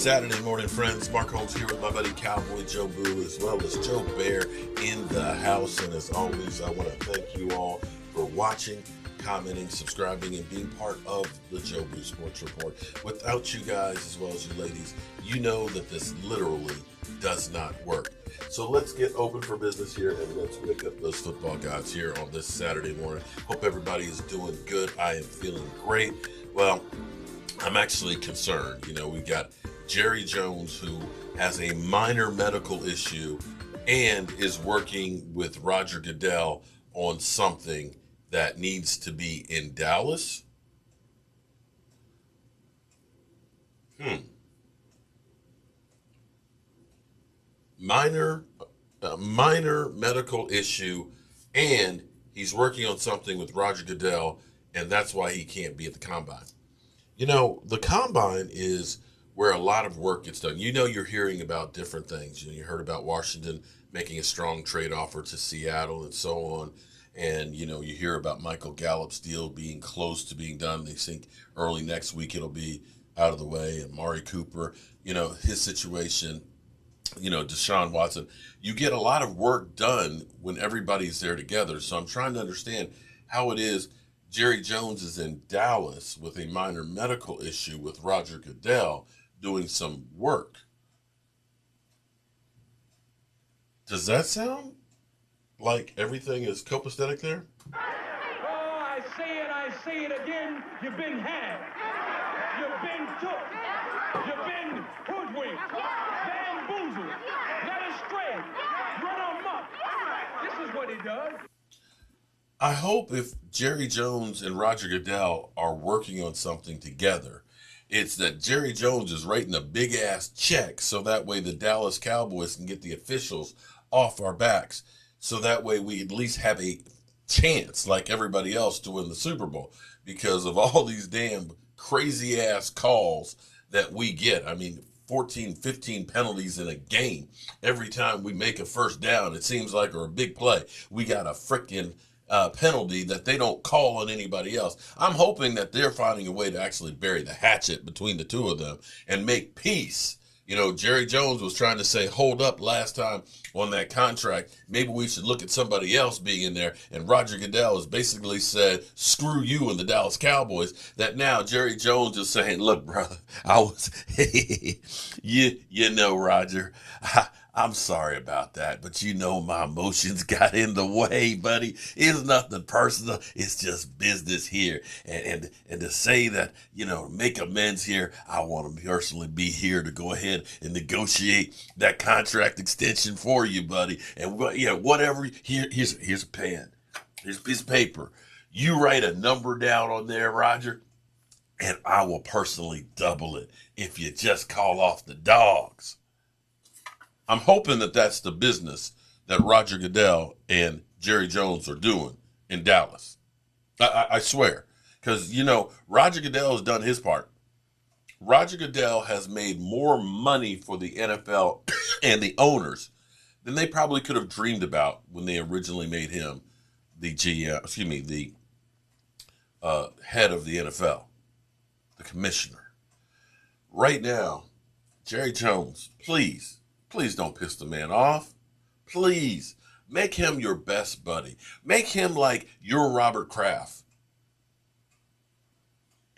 Saturday morning, friends. Mark Holmes here with my buddy Cowboy Joe Boo, as well as Joe Bear in the house. And as always, I want to thank you all for watching, commenting, subscribing, and being part of the Joe Boo Sports Report. Without you guys, as well as you ladies, you know that this literally does not work. So let's get open for business here and let's wake up those football gods here on this Saturday morning. Hope everybody is doing good. I am feeling great. Well, I'm actually concerned. We got Jerry Jones, who has a minor medical issue and is working with Roger Goodell on something that needs to be in Dallas. Minor medical issue, and he's working on something with Roger Goodell, and that's why he can't be at the combine. The combine is where a lot of work gets done. You're hearing about different things. You heard about Washington making a strong trade offer to Seattle and so on. And, you hear about Michael Gallup's deal being close to being done. They think early next week it'll be out of the way. And Amari Cooper, his situation, Deshaun Watson. You get a lot of work done when everybody's there together. So I'm trying to understand how it is Jerry Jones is in Dallas with a minor medical issue with Roger Goodell doing some work. Does that sound like everything is copacetic there? Oh, I say it again. You've been had. You've been took. You've been hoodwinked, bamboozled, led astray, run amok. This is what he does. I hope if Jerry Jones and Roger Goodell are working on something together, it's that Jerry Jones is writing a big ass check so that way the Dallas Cowboys can get the officials off our backs. So that way we at least have a chance, like everybody else, to win the Super Bowl because of all these damn crazy ass calls that we get. 14, 15 penalties in a game. Every time we make a first down, it seems like, or a big play, we got a freaking penalty that they don't call on anybody else. I'm hoping that they're finding a way to actually bury the hatchet between the two of them and make peace. Jerry Jones was trying to say, hold up last time on that contract. Maybe we should look at somebody else being in there. And Roger Goodell has basically said, screw you and the Dallas Cowboys. That now Jerry Jones is saying, look, brother, Roger, I'm sorry about that, but my emotions got in the way, buddy. It's nothing personal. It's just business here. And to say that, make amends here, I want to personally be here to go ahead and negotiate that contract extension for you, buddy. And whatever, here's a pen. Here's a piece of paper. You write a number down on there, Roger, and I will personally double it if you just call off the dogs. I'm hoping that that's the business that Roger Goodell and Jerry Jones are doing in Dallas. I swear. Because, Roger Goodell has done his part. Roger Goodell has made more money for the NFL and the owners than they probably could have dreamed about when they originally made him the head of the NFL, the commissioner. Right now, Jerry Jones, please don't piss the man off. Please make him your best buddy. Make him like your Robert Kraft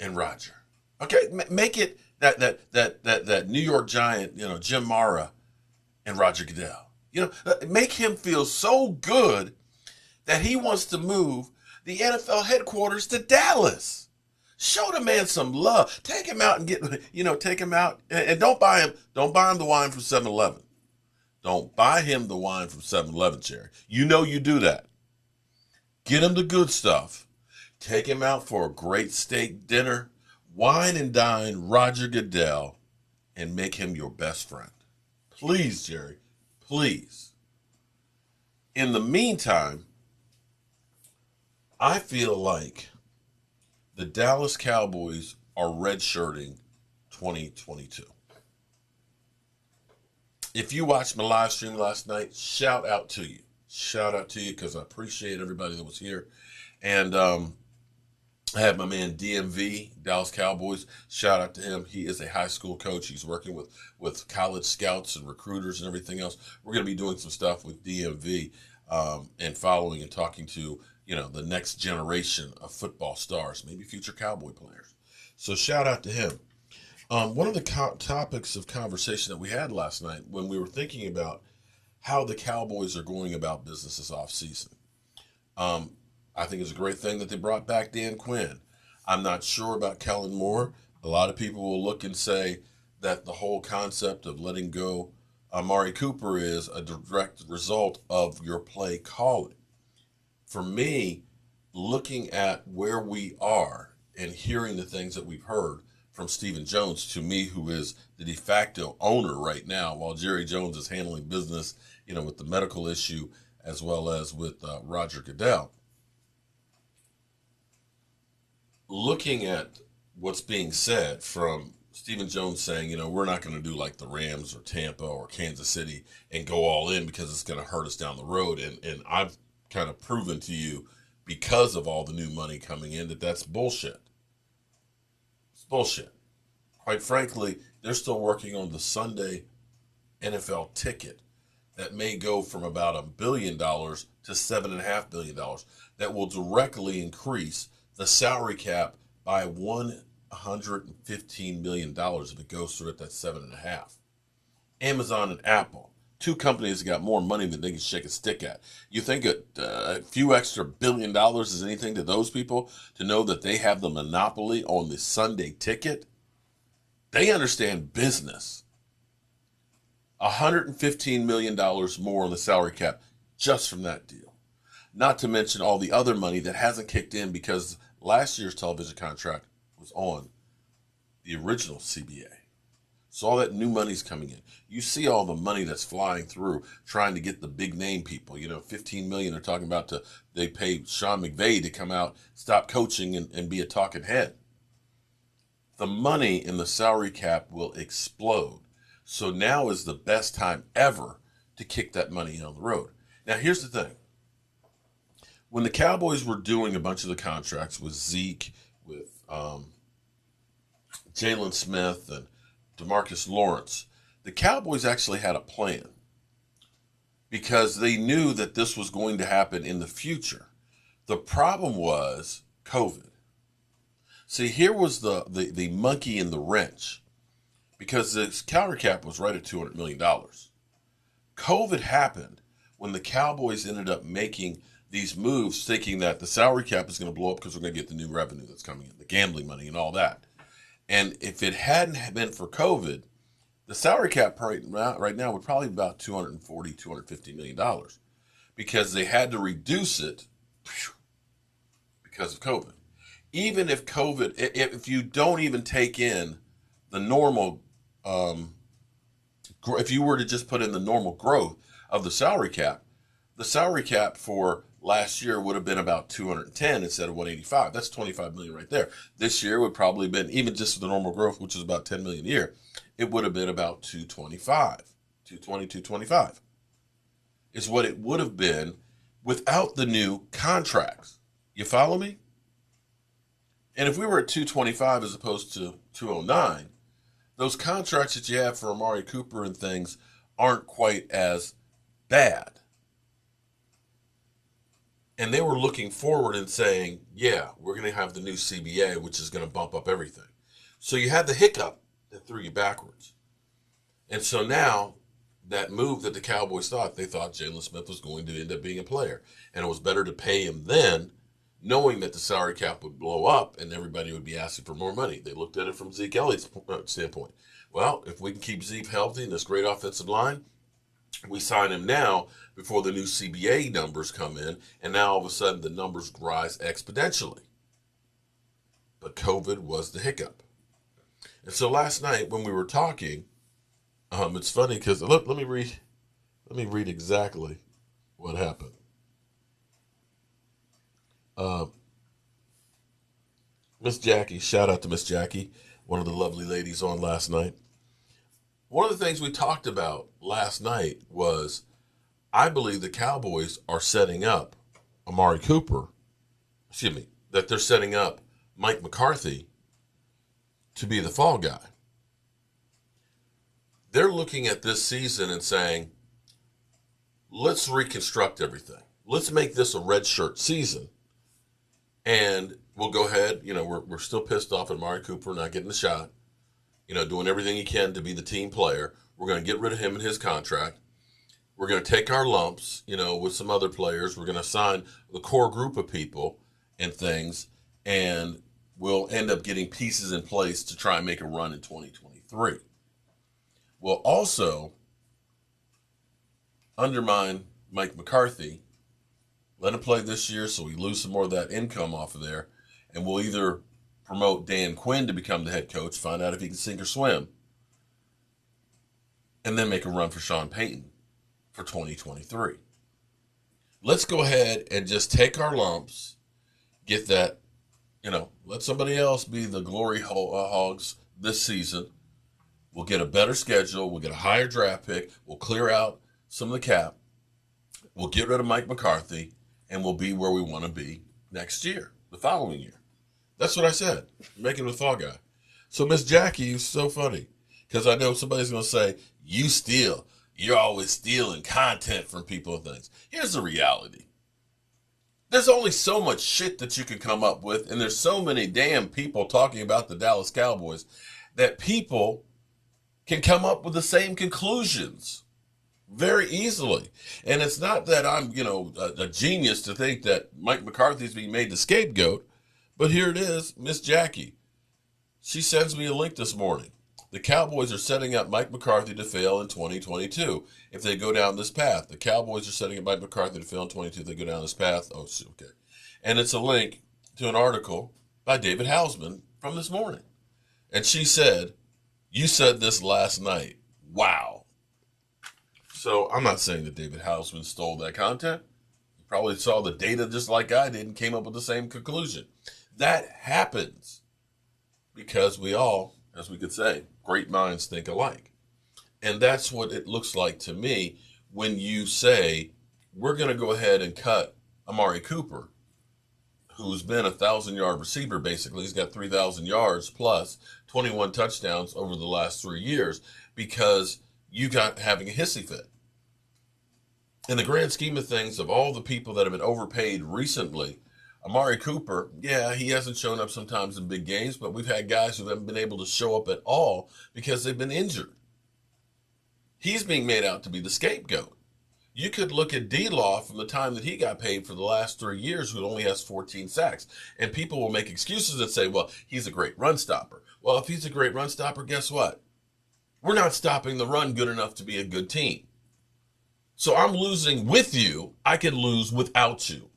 and Roger. Okay, make it that New York Giant, Jim Mara and Roger Goodell. Make him feel so good that he wants to move the NFL headquarters to Dallas. Show the man some love. Take him out and take him out and don't buy him the wine from 7-Eleven. Don't buy him the wine from 7-Eleven, Jerry. You do that. Get him the good stuff. Take him out for a great steak dinner. Wine and dine Roger Goodell and make him your best friend. Please, Jerry. Please. In the meantime, I feel like the Dallas Cowboys are redshirting 2022. If you watched my live stream last night, shout out to you. Shout out to you because I appreciate everybody that was here. And I had my man DMV, Dallas Cowboys. Shout out to him. He is a high school coach. He's working with college scouts and recruiters and everything else. We're going to be doing some stuff with DMV and following and talking to, the next generation of football stars, maybe future Cowboy players. So shout out to him. One of the topics of conversation that we had last night when we were thinking about how the Cowboys are going about business this offseason. I think it's a great thing that they brought back Dan Quinn. I'm not sure about Kellen Moore. A lot of people will look and say that the whole concept of letting go Amari Cooper is a direct result of your play calling. For me, looking at where we are and hearing the things that we've heard from Stephen Jones, to me, who is the de facto owner right now, while Jerry Jones is handling business, with the medical issue as well as with Roger Goodell. Looking at what's being said from Stephen Jones saying, we're not going to do like the Rams or Tampa or Kansas City and go all in because it's going to hurt us down the road. And I've kind of proven to you, because of all the new money coming in, that that's bullshit. It's bullshit. Quite frankly, they're still working on the Sunday NFL ticket that may go from about $1 billion to $7.5 billion. That will directly increase the salary cap by $115 million if it goes through at that 7.5. Amazon and Apple, two companies that got more money than they can shake a stick at. You think a few extra $1 billion is anything to those people to know that they have the monopoly on the Sunday ticket? They understand business. $115 million more on the salary cap just from that deal. Not to mention all the other money that hasn't kicked in because last year's television contract was on the original CBA. So all that new money's coming in. You see all the money that's flying through trying to get the big name people. $15 million they're talking about they pay Sean McVay to come out, stop coaching and be a talking head. The money in the salary cap will explode. So now is the best time ever to kick that money on the road. Now here's the thing. When the Cowboys were doing a bunch of the contracts with Zeke, with Jalen Smith and DeMarcus Lawrence, the Cowboys actually had a plan because they knew that this was going to happen in the future. The problem was COVID. See, here was the monkey in the wrench, because the salary cap was right at $200 million. COVID happened when the Cowboys ended up making these moves thinking that the salary cap is going to blow up because we're going to get the new revenue that's coming in, the gambling money and all that. And if it hadn't been for COVID, the salary cap right now would probably be about $240, $250 million, because they had to reduce it because of COVID. Even if COVID, if you don't even take in the normal, if you were to just put in the normal growth of the salary cap for last year would have been about 210 instead of 185. That's 25 million right there. This year would probably have been, even just the normal growth, which is about 10 million a year, it would have been about 225 is what it would have been without the new contracts. You follow me? And if we were at 225 as opposed to 209, those contracts that you have for Amari Cooper and things aren't quite as bad. And they were looking forward and saying, yeah, we're going to have the new CBA, which is going to bump up everything. So you had the hiccup that threw you backwards. And so now that move that the Cowboys thought, they thought Jalen Smith was going to end up being a player. And it was better to pay him then, knowing that the salary cap would blow up and everybody would be asking for more money. They looked at it from Zeke Elliott's standpoint. Well, if we can keep Zeke healthy and this great offensive line, we sign him now before the new CBA numbers come in, and now all of a sudden the numbers rise exponentially. But COVID was the hiccup. And so last night when we were talking, it's funny because let me read exactly what happened. Miss Jackie, shout out to Miss Jackie, one of the lovely ladies on last night. One of the things we talked about last night was, I believe the Cowboys are setting up Amari Cooper, that they're setting up Mike McCarthy to be the fall guy. They're looking at this season and saying, let's reconstruct everything. Let's make this a red shirt season. And we'll go ahead. We're still pissed off at Amari Cooper not getting the shot. Doing everything he can to be the team player. We're going to get rid of him and his contract. We're going to take our lumps, with some other players. We're going to sign the core group of people and things. And we'll end up getting pieces in place to try and make a run in 2023. We'll also undermine Mike McCarthy, let him play this year so we lose some more of that income off of there, and we'll either promote Dan Quinn to become the head coach, find out if he can sink or swim, and then make a run for Sean Payton for 2023. Let's go ahead and just take our lumps, get that, let somebody else be the glory hogs this season. We'll get a better schedule. We'll get a higher draft pick. We'll clear out some of the cap. We'll get rid of Mike McCarthy, and we'll be where we want to be next year, the following year. That's what I said, make him the fall guy. So Miss Jackie is so funny because I know somebody's going to say, you steal. You're always stealing content from people and things. Here's the reality. There's only so much shit that you can come up with, and there's so many damn people talking about the Dallas Cowboys that people can come up with the same conclusions very easily. And it's not that I'm, a genius to think that Mike McCarthy's being made the scapegoat, but here it is, Miss Jackie. She sends me a link this morning. The Cowboys are setting up Mike McCarthy to fail in 2022 if they go down this path. The Cowboys are setting up Mike McCarthy to fail in 2022 if they go down this path. Oh, okay. And it's a link to an article by David Hausman from this morning. And she said, you said this last night. Wow. So I'm not saying that David Hausman stole that content. He probably saw the data just like I did and came up with the same conclusion. That happens because we all, as we could say, great minds think alike. And that's what it looks like to me when you say, we're going to go ahead and cut Amari Cooper, who's been a 1,000-yard receiver, basically. He's got 3,000 yards plus 21 touchdowns over the last 3 years because you got having a hissy fit. In the grand scheme of things, of all the people that have been overpaid recently, Amari Cooper, yeah, he hasn't shown up sometimes in big games, but we've had guys who haven't been able to show up at all because they've been injured. He's being made out to be the scapegoat. You could look at D-Law from the time that he got paid for the last 3 years, who only has 14 sacks. And people will make excuses and say, well, he's a great run stopper. Well, if he's a great run stopper, guess what? We're not stopping the run good enough to be a good team. So I'm losing with you. I can lose without you.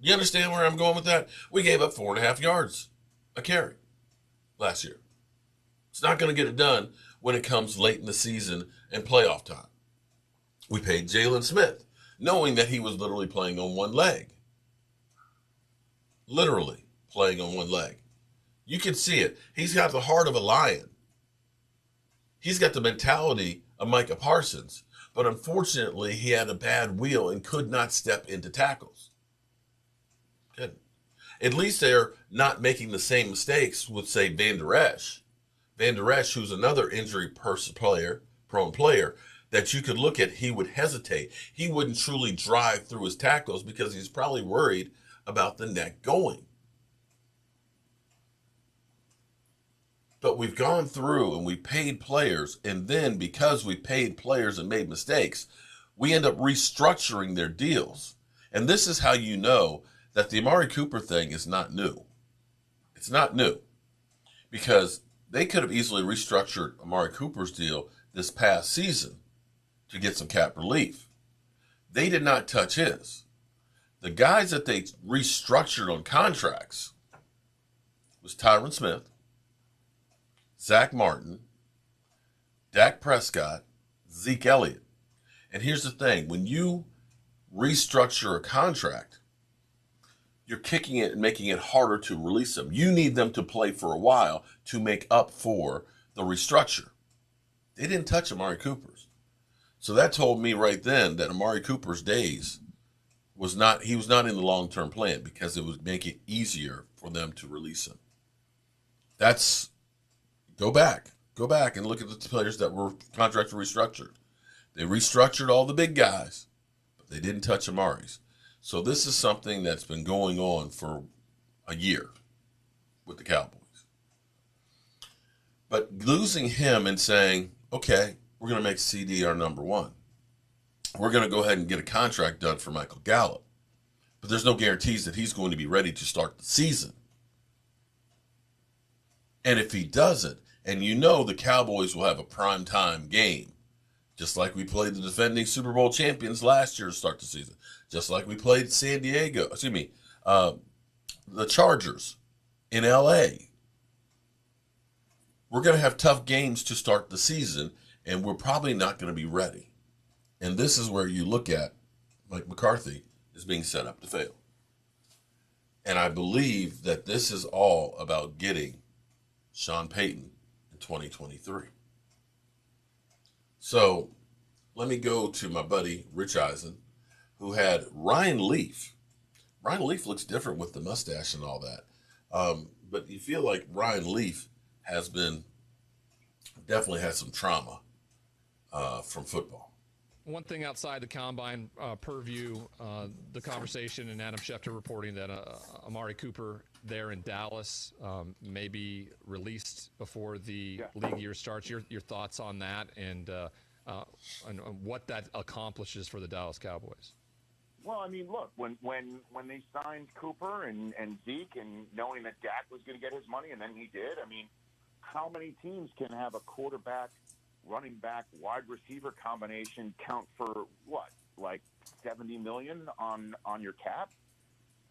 You understand where I'm going with that? We gave up 4.5 yards a carry last year. It's not going to get it done when it comes late in the season and playoff time. We paid Jalen Smith, knowing that he was literally playing on one leg. Literally playing on one leg. You can see it. He's got the heart of a lion. He's got the mentality of Micah Parsons. But unfortunately, he had a bad wheel and could not step into tackles. Good. At least they're not making the same mistakes with, say, Van Der Esch. Van Der Esch, who's another prone player, that you could look at, he would hesitate. He wouldn't truly drive through his tackles because he's probably worried about the neck going. But we've gone through and we paid players, and then because we paid players and made mistakes, we end up restructuring their deals. And this is how you know that the Amari Cooper thing is not new. It's not new because they could have easily restructured Amari Cooper's deal this past season to get some cap relief. They did not touch his. The guys that they restructured on contracts was Tyron Smith, Zach Martin, Dak Prescott, Zeke Elliott. And here's the thing. When you restructure a contract, you're kicking it and making it harder to release them. You need them to play for a while to make up for the restructure. They didn't touch Amari Cooper's. So that told me right then that Amari Cooper's days he was not in the long-term plan because it would make it easier for them to release him. Go back and look at the players that were contract restructured. They restructured all the big guys, but they didn't touch Amari's. So this is something that's been going on for a year with the Cowboys. But losing him and saying, okay, we're going to make CD our number one. We're going to go ahead and get a contract done for Michael Gallup. But there's no guarantees that he's going to be ready to start the season. And if he doesn't, and the Cowboys will have a primetime game, just like we played the defending Super Bowl champions last year to start the season, just like we played the Chargers in L.A. We're going to have tough games to start the season, and we're probably not going to be ready. And this is where you look at Mike McCarthy is being set up to fail. And I believe that this is all about getting Sean Payton in 2023. So let me go to my buddy Rich Eisen, who had Ryan Leaf. Ryan Leaf looks different with the mustache and all that. But you feel like Ryan Leaf definitely had some trauma from football. One thing outside the combine purview, the conversation and Adam Schefter reporting that Amari Cooper there in Dallas may be released before the league year starts. Your thoughts on that and what that accomplishes for the Dallas Cowboys? Well, I mean, look, when they signed Cooper and Zeke and knowing that Dak was going to get his money and then he did, I mean, how many teams can have a quarterback, running back, wide receiver combination count for what, like $70 million on your cap?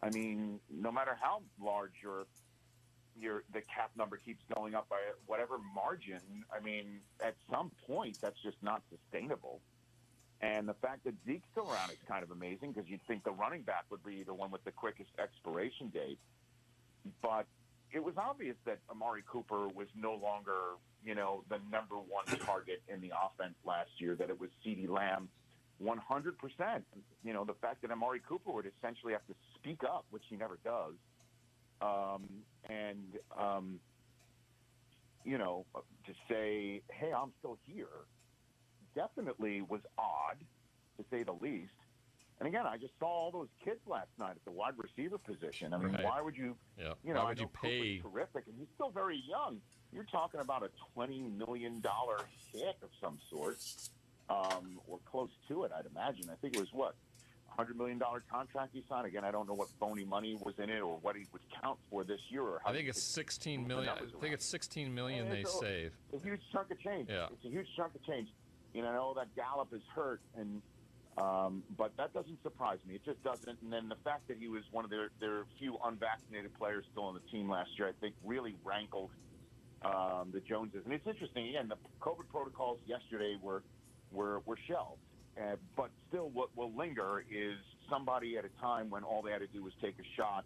I mean, no matter how large the cap number keeps going up by whatever margin, I mean, at some point that's just not sustainable. And the fact that Zeke's still around is kind of amazing because you'd think the running back would be the one with the quickest expiration date. But it was obvious that Amari Cooper was no longer, the number one target in the offense last year, that it was CeeDee Lamb 100%. The fact that Amari Cooper would essentially have to speak up, which he never does, to say, hey, I'm still here, definitely was odd, to say the least. And again, I just saw all those kids last night at the wide receiver position. I mean, right. Why would you? Why would you pay? Cooper's terrific, and he's still very young. You're talking about a $20 million hit of some sort, or close to it, I'd imagine. I think it was what, $100 million contract he signed. Again, I don't know what phony money was in it or what he would count for this year. Or how I think it's $16 million. I think it's $16 million they save. It's a huge chunk of change. Yeah. It's a huge chunk of change. That Gallup is hurt, and but that doesn't surprise me. It just doesn't. And then the fact that he was one of their few unvaccinated players still on the team last year, I think, really rankled the Joneses. And it's interesting. Again, the COVID protocols yesterday were shelved, but still, what will linger is somebody at a time when all they had to do was take a shot,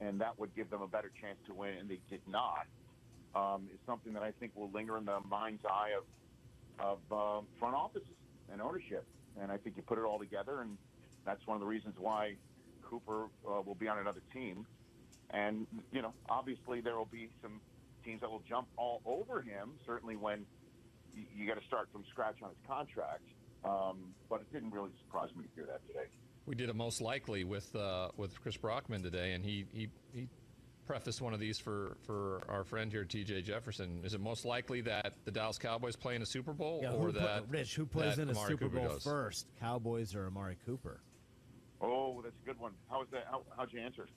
and that would give them a better chance to win, and they did not. Is something that I think will linger in the mind's eye of front offices and ownership. And I think you put it all together, and that's one of the reasons why Cooper will be on another team. And, obviously there will be some teams that will jump all over him, certainly when you got to start from scratch on his contract. But it didn't really surprise me to hear that today. We did it most likely with Chris Brockman today, and he preface one of these for our friend here, TJ Jefferson. Is it most likely that the Dallas Cowboys play in a Super Bowl, Rich, who plays in a Amari Super Bowl Cooper does? first, Cowboys or Amari Cooper? Oh, that's a good one. How is that? How'd you answer?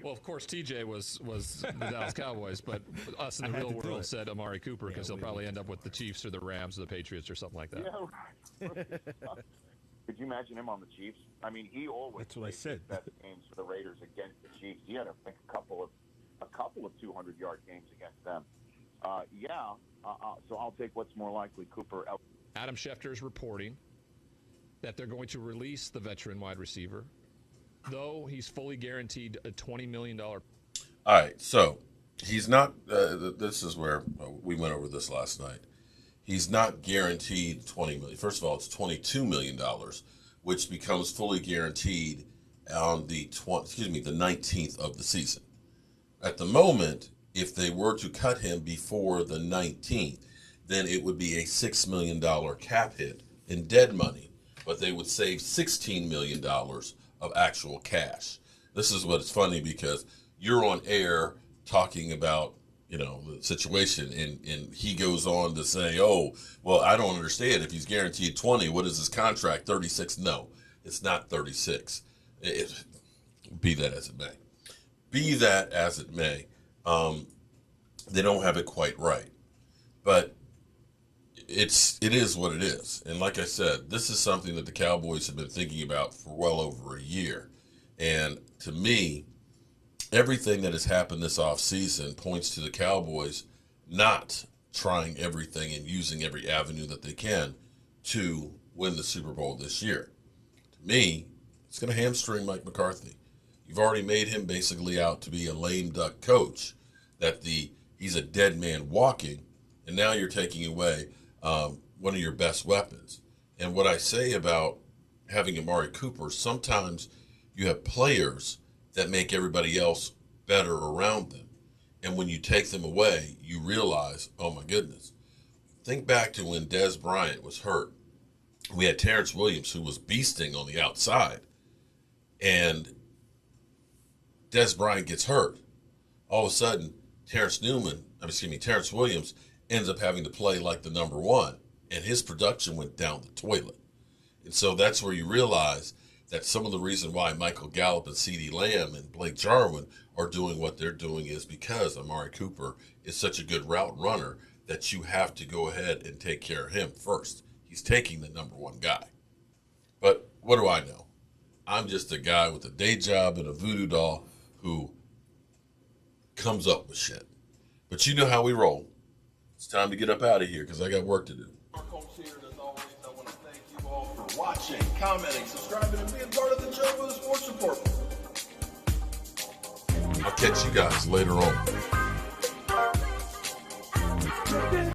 Well, of course, TJ was the Dallas Cowboys, but us in the real world said Amari Cooper because he'll probably end up with the Chiefs or the Rams or the Patriots or something like that. Yeah. Could you imagine him on the Chiefs? I mean, he always That's what I said. Best games for the Raiders against the Chiefs. He had, I think, a couple of 200-yard games against them. So I'll take what's more likely, Cooper. Adam Schefter is reporting that they're going to release the veteran wide receiver, though he's fully guaranteed a $20 million. All right, so he's not this is where we went over this last night. He's not guaranteed $20 million. First of all, it's $22 million, which becomes fully guaranteed on the 19th of the season. At the moment, if they were to cut him before the 19th, then it would be a $6 million cap hit in dead money, but they would save $16 million of actual cash. This is what's funny, because you're on air talking about, the situation, and he goes on to say, oh, well, I don't understand. If he's guaranteed 20, what is his contract, 36? No, it's not 36. Be that as it may. Be that as it may, they don't have it quite right. But it is what it is. And like I said, this is something that the Cowboys have been thinking about for well over a year. And to me, everything that has happened this offseason points to the Cowboys not trying everything and using every avenue that they can to win the Super Bowl this year. To me, it's going to hamstring Mike McCarthy. You've already made him basically out to be a lame duck coach, that he's a dead man walking, and now you're taking away one of your best weapons. And what I say about having Amari Cooper, sometimes you have players that make everybody else better around them. And when you take them away, you realize, oh my goodness. Think back to when Dez Bryant was hurt. We had Terrence Williams, who was beasting on the outside. And Dez Bryant gets hurt. All of a sudden, Terrence Williams ends up having to play like the number one. And his production went down the toilet. And so that's where you realize that some of the reason why Michael Gallup and CeeDee Lamb and Blake Jarwin are doing what they're doing is because Amari Cooper is such a good route runner that you have to go ahead and take care of him first. He's taking the number one guy. But what do I know? I'm just a guy with a day job and a voodoo doll who comes up with shit. But you know how we roll. It's time to get up out of here because I got work to do. Watching, commenting, subscribing, and being part of the Joe for the Sports Report. I'll catch you guys later on.